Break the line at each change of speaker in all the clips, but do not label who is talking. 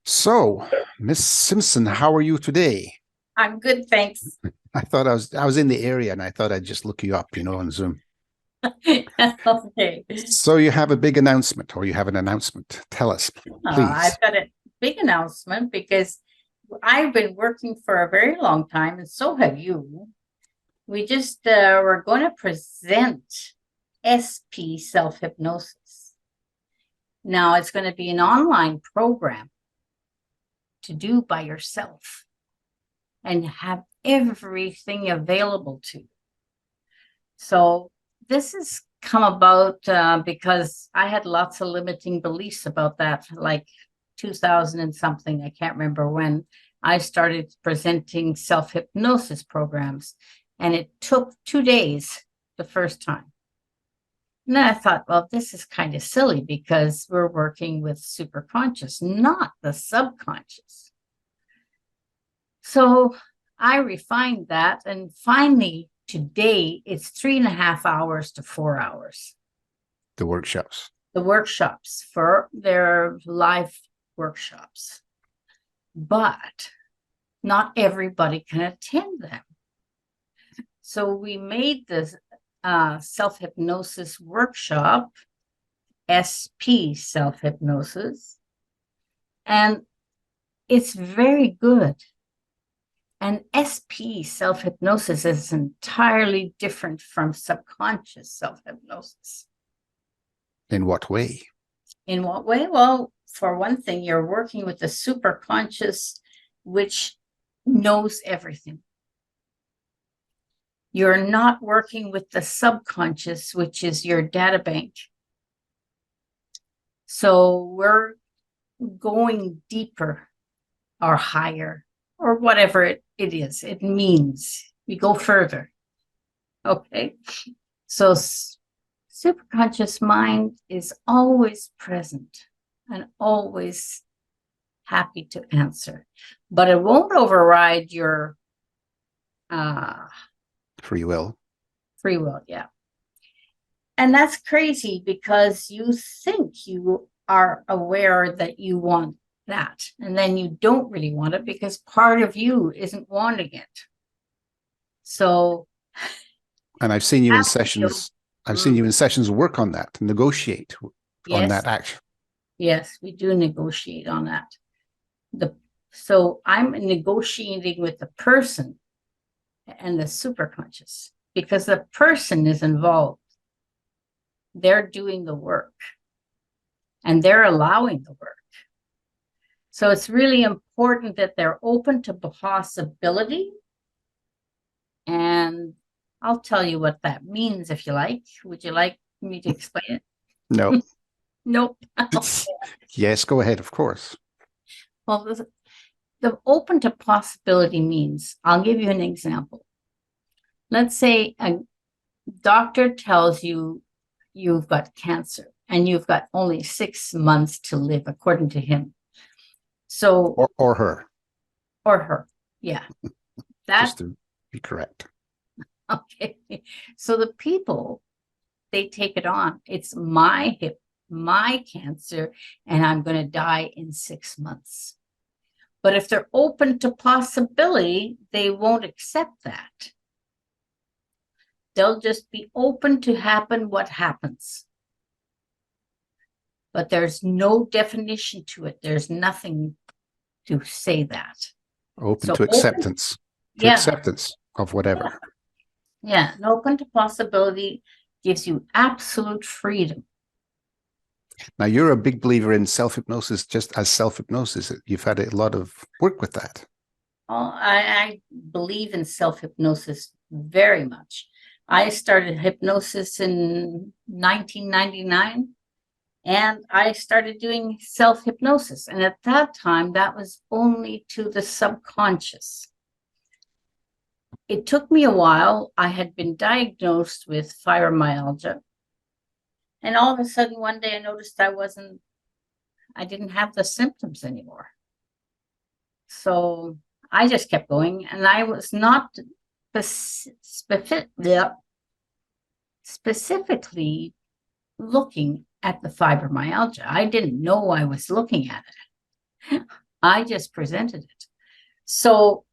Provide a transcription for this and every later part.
So, Miss Simpson, how are you today?
I'm good, thanks.
I thought I was in the area and I thought I'd just look you up, on Zoom.
Okay.
So you have a big announcement or you have an announcement. Tell us, please.
I've got a big announcement because I've been working for a very long time, and so have you. We just we're going to present SP Self Hypnosis. Now, it's going to be an online program to do by yourself and have everything available to you. So, this has come about because I had lots of limiting beliefs about that, like 2000 and something. I can't remember when I started presenting self hypnosis programs, and it took 2 days the first time. And then I thought, well, this is kind of silly because we're working with superconscious, not the subconscious. So I refined that, and finally today it's 3.5 hours to 4 hours.
The workshops.
The workshops for their live workshops, but not everybody can attend them. So we made this self hypnosis workshop, SP Self Hypnosis, and it's very good. And SP self hypnosis is entirely different from subconscious self hypnosis.
In what way?
In what way? Well, for one thing, you're working with the superconscious, which knows everything. You're not working with the subconscious, which is your data bank. So we're going deeper or higher or whatever it is. It means we go further. Okay. So superconscious mind is always present and always happy to answer, but it won't override your
Free will.
free will. Yeah. And that's crazy because you think you are aware that you want that, and then you don't really want it because part of you isn't wanting it. So,
And I've seen you in sessions. I've seen
mm,
you in sessions work on that, negotiate on
yes,
that action.
yes, we do negotiate on that. So I'm negotiating with the person and the superconscious because the person is involved. They're doing the work and they're allowing the work. So it's really important that they're open to possibility. And I'll tell you what that means if you like. Would you like me to explain
No.
it? Nope.
Yes, go ahead, of course.
Well, the open to possibility means, I'll give you an example. Let's say a doctor tells you you've got cancer and you've got only 6 months to live, according to him. So,
Or her,
or her. Yeah. That,
just to be correct.
okay. So the people, they take it on. It's my hip, my cancer, and I'm going to die in 6 months. But if they're open to possibility, they won't accept that. They'll just be open to happen what happens. But there's no definition to it. There's nothing to say that.
Open
So
to
open,
acceptance,
yeah,
of whatever.
yeah. And open to possibility gives you absolute freedom.
Now, you're a big believer in self hypnosis, just as self hypnosis. You've had a lot of work with that.
I believe in self hypnosis very much. I started hypnosis in 1999 and I started doing self hypnosis. And at that time, that was only to the subconscious. It took me a while. I had been diagnosed with fibromyalgia. And all of a sudden, one day I noticed I didn't have the symptoms anymore. So I just kept going, and I was not specifically looking at the fibromyalgia. I didn't know I was looking at it. I just presented it. So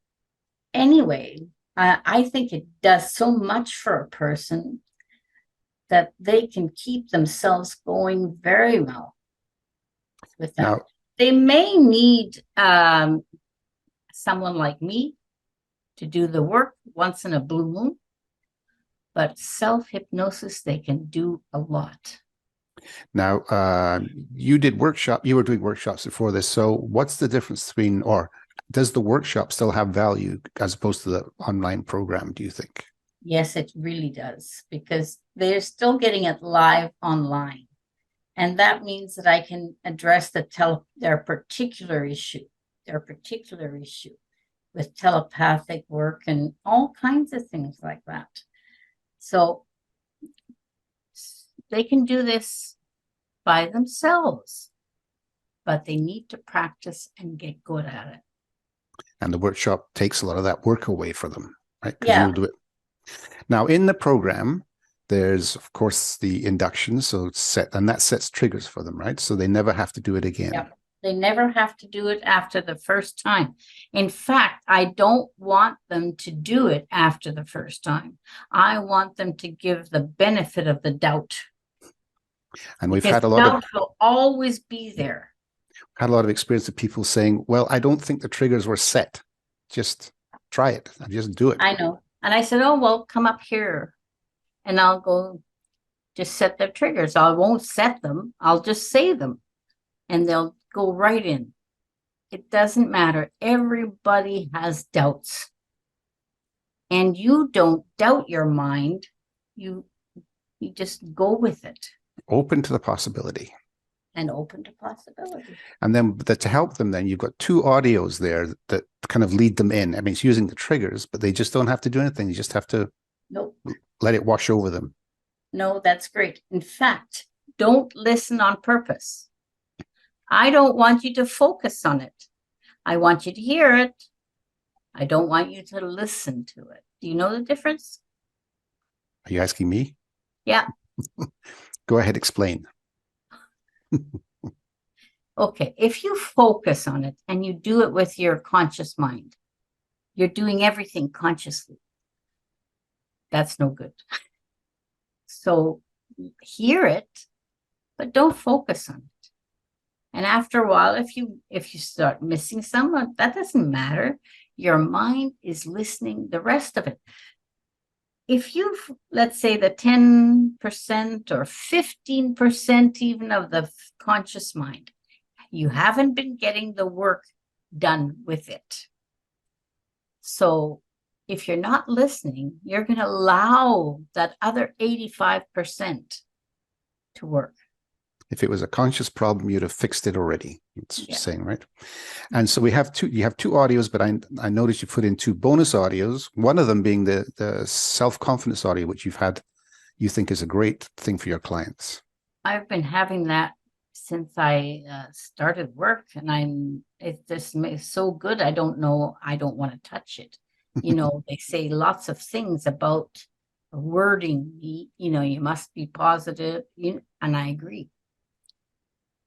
anyway, I think it does so much for a person that they can keep themselves going very well with that.
Now,
They may need someone like me to do the work once in a blue moon, but self-hypnosis, they can do a lot.
now, you were doing workshops before this. So what's the difference between, or does the workshop still have value as opposed to the online program, do you think?
Yes, it really does, because they're still getting it live online. And that means that I can address their particular issue with telepathic work and all kinds of things like that. So they can do this by themselves, but they need to practice and get good at it.
And the workshop takes a lot of that work away for them, right? Because
Yeah.
you'll do it. Now, in the program, there's, of course, the induction. So that sets triggers for them, right? So they never have to do it again.
Yeah. They never have to do it after the first time. In fact, I don't want them to do it after the first time. I want them to give the benefit of the doubt.
And we've had a lot of
will always be there.
Had a lot of experience of people saying, well, I don't think the triggers were set. Just try it and just do it.
I know. And I said, oh, well, come up here and I'll go just set their triggers. I won't set them. I'll just say them and they'll go right in. It doesn't matter. Everybody has doubts. And you don't doubt your mind. You just go with it.
Open to the possibility.
And open to possibility.
And then to help them, then you've got two audios there that kind of lead them in. I mean, it's using the triggers, but they just don't have to do anything. You just have to let it wash over them.
No, that's great. In fact, don't listen on purpose. I don't want you to focus on it. I want you to hear it. I don't want you to listen to it. Do you know the difference?
Are you asking me?
Yeah.
Go ahead, explain.
Okay, if you focus on it and you do it with your conscious mind, you're doing everything consciously. That's no good. So hear it, but don't focus on it. And after a while, if you start missing some, that doesn't matter. Your mind is listening the rest of it. If you've, let's say, the 10% or 15% even of the conscious mind, you haven't been getting the work done with it. So if you're not listening, you're going to allow that other 85% to work.
If it was a conscious problem, you'd have fixed it already. It's saying, right? And so you have two audios, but I noticed you put in two bonus audios, one of them being the self-confidence audio, which you think is a great thing for your clients. I've
been having that since I started work, and it just is so good. I don't want to touch it. They say lots of things about wording, you must be positive, and I agree.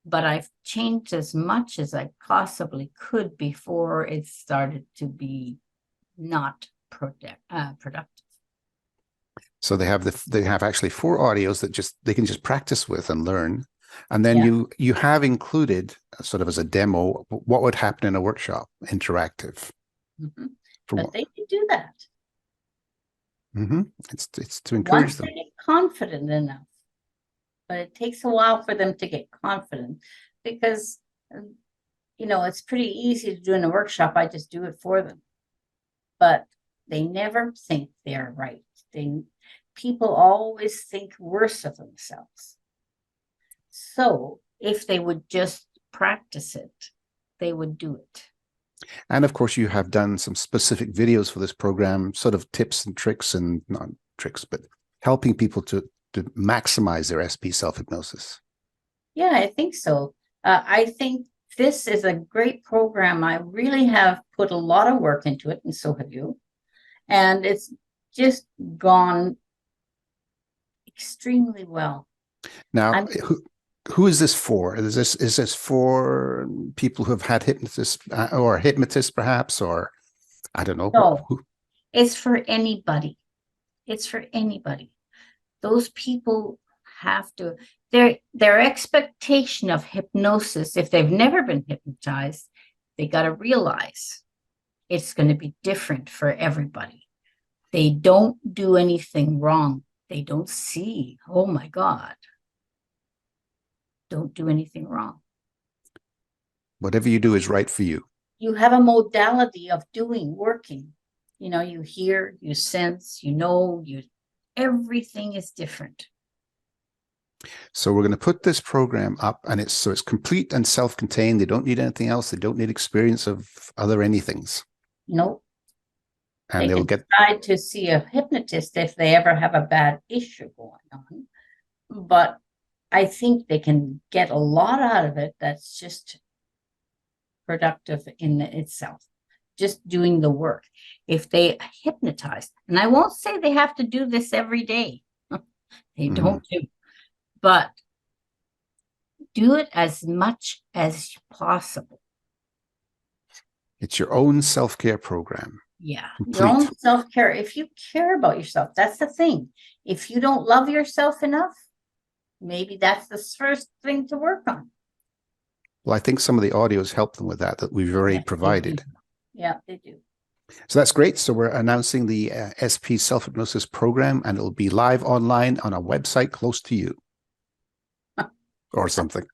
But I've changed as much as I possibly could before it started to be not productive.
So they have actually 4 audios that they can just practice with and learn. And then you have included sort of as a demo what would happen in a workshop, interactive.
Mm-hmm. But they can do that.
Mm-hmm. It's to encourage
Once
them.
they get confident enough. But it takes a while for them to get confident because, it's pretty easy to do in a workshop. I just do it for them. But they never think they're right. People always think worse of themselves. So if they would just practice it, they would do it.
And of course, you have done some specific videos for this program, sort of tips and tricks, and not tricks, but helping people to maximize their SP self-hypnosis.
Yeah, I think so. I think this is a great program. I really have put a lot of work into it, and so have you. And it's just gone extremely well.
Now, who is this for? Is this for people who have had hypnotists or hypnotists perhaps, or I don't know.
No, it's for anybody. It's for anybody. Those people have to, their expectation of hypnosis, if they've never been hypnotized, they got to realize it's going to be different for everybody. They don't do anything wrong. They don't see, oh my God. Don't do anything wrong.
Whatever you do is right for you.
You have a modality of working. You know, you hear, you sense, you know, everything is different.
So we're going to put this program up, and it's complete and self-contained. They don't need anything else. They don't need experience of other anythings.
Nope.
And
they
they'll
can decide to see a hypnotist if they ever have a bad issue going on. But I think they can get a lot out of it that's just productive in itself, just doing the work. If they hypnotize, and I won't say they have to do this every day. They don't do, but do it as much as possible.
It's your own self-care program.
Yeah, your own self-care. If you care about yourself, that's the thing. If you don't love yourself enough, maybe that's the first thing to work on.
Well, I think some of the audios help them with that we've already provided.
Yeah, they do.
So that's great. So we're announcing the SP Self Hypnosis program, and it'll be live online on a website close to you or something.